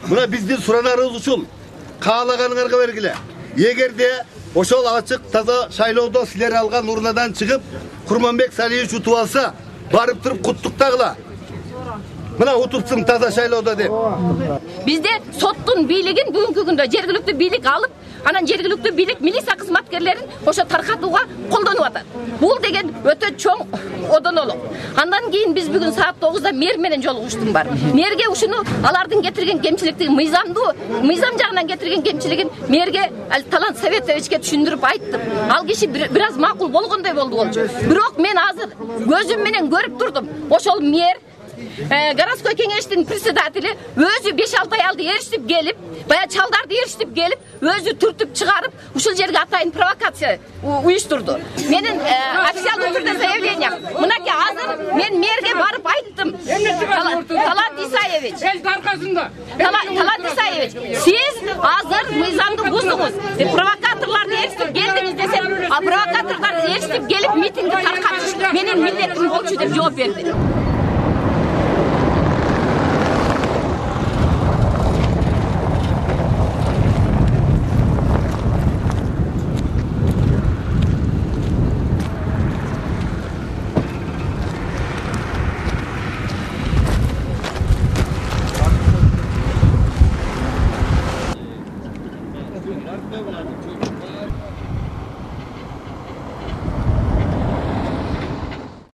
Мына биздин суранарыбыз ушул. Каалаганыңарга бергиле. Эгерде ошол ачык таза шайлоодо силер алган урнадан чыгып, Курманбек Салиевич утуп алса, барып туруп куттуктагыла. Мына утупсың таза шайлоодо деп. Бизде соттун бийлигин бүгүнкү күндө жергиликтүү бийлик алып, анан жергиликтүү бийлик милиция кызматкерлерин ошо таркатууга колдонуп атат. Бул деген өтө чоң одонолук. Андан кийин биз бүгүн саат 9-да мэр менен жолугуштум бар. Мэрге ушуну алардын кетирген кемчиликтин мыйзам жагынан кетирген кемчилигин мэрге Талант Советовичке түшүндүрүп айттым. Ал киши бир аз макул болгондой болду болчу. Бирок мен азыр көзүм менен көрүп турдум. Ошол мэр городской кеңештин председатели өзү 5-6 ай алды эриштип келип, бая чалдарды эриштип келип, өзү түртүп чыгарып, ушул жерге атайын провокация уюштурду. Менин официалдуу түрдө заявление. Мынакей азыр мен мэрге барып айттым. Талант Исаевич. Талант Исаевич, сиз азыр мыйзамды буздуңуз. Провокаторларды эриштип келдиңиз десем, провокаторлар эриштип келип митингди таркатыш менин милдетим болчу деп жооп берди.